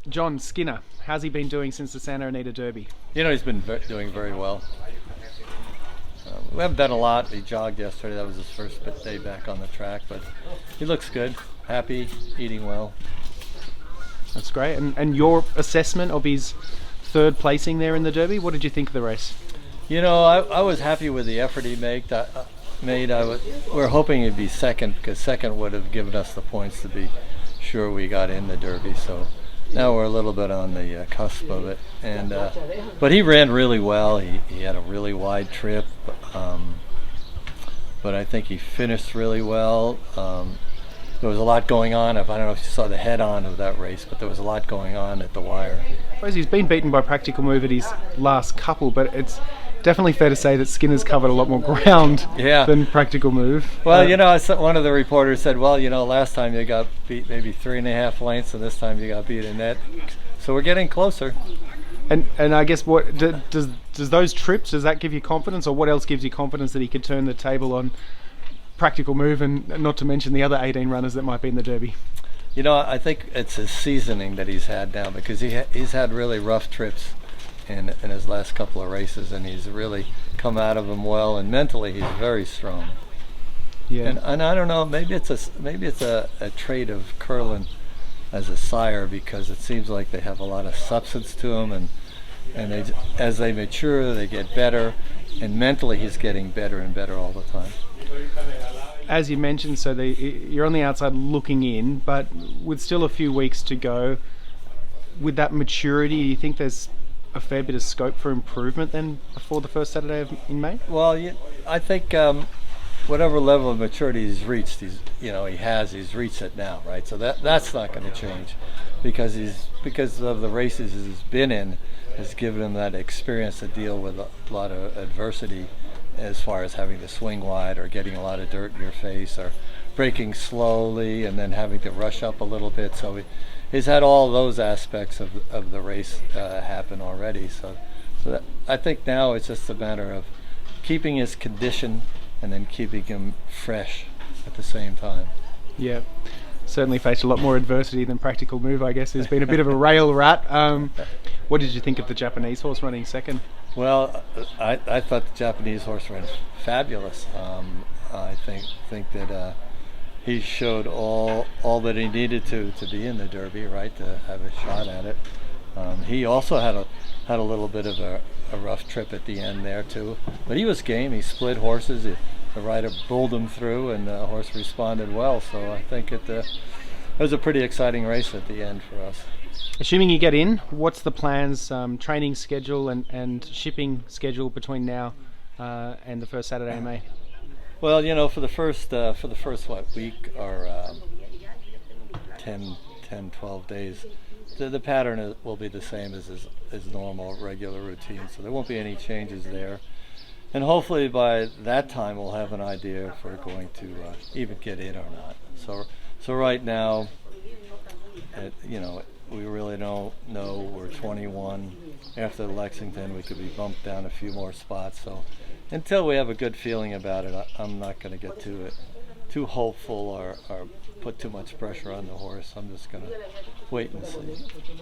John Skinner, how's he been doing since the Santa Anita Derby? He's been doing very well. We haven't done a lot. He jogged yesterday. That was his first day back on the track, but he looks good, happy, eating well. That's great. And your assessment of his third placing there in the Derby, what did you think of the race? I was happy with the effort he made. We're hoping he'd be second, because second would have given us the points to be sure we got in the Derby. So now we're a little bit on the cusp of it. But he ran really well. He had a really wide trip, but I think he finished really well. There was a lot going on. I don't know if you saw the head-on of that race, but there was a lot going on at the wire. I suppose he's been beaten by Practical Move at his last couple, but it's definitely fair to say that Skinner's covered a lot more ground than Practical Move. Well, one of the reporters said, last time you got beat maybe 3.5 lengths, and this time you got beat in that. So we're getting closer. And I guess what does those trips, does that give you confidence, or what else gives you confidence that he could turn the table on Practical Move, and not to mention the other 18 runners that might be in the Derby? I think it's his seasoning that he's had now, because he's had really rough trips in his last couple of races, and he's really come out of them well, and mentally he's very strong. Yeah. And I don't know, maybe it's a trait of Curlin as a sire, because it seems like they have a lot of substance to them, and as they mature they get better, and mentally he's getting better and better all the time. As you mentioned, so you're on the outside looking in, but with still a few weeks to go, with that maturity, do you think there's a fair bit of scope for improvement then before the first Saturday in May? Well, I think whatever level of maturity he's reached, he's reached it now, right? So that's not going to change, because of the races he's been in, has given him that experience to deal with a lot of adversity, as far as having to swing wide, or getting a lot of dirt in your face, or braking slowly and then having to rush up a little bit. So he's had all those aspects of the race happen already. So I think now it's just a matter of keeping his condition and then keeping him fresh at the same time. Yeah, certainly faced a lot more adversity than Practical Move, I guess. He's been a bit of a rail rat. What did you think of the Japanese horse running second? Well, I thought the Japanese horse ran fabulous. I think that he showed all that he needed to be in the Derby, right, to have a shot at it. He also had a little bit of a rough trip at the end there too, but he was game. He split horses. The rider pulled him through, and the horse responded well. So I think it was a pretty exciting race at the end for us. Assuming you get in, what's the plans, training schedule and shipping schedule between now and the first Saturday in May? Well, for the first week or 10, 12 days, the pattern will be the same as his normal regular routine, so there won't be any changes there. And hopefully by that time we'll have an idea if we're going to even get in or not. So right now, we really don't know. We're 21. After Lexington, we could be bumped down a few more spots. So until we have a good feeling about it, I'm not going to get too hopeful or put too much pressure on the horse. I'm just going to wait and see.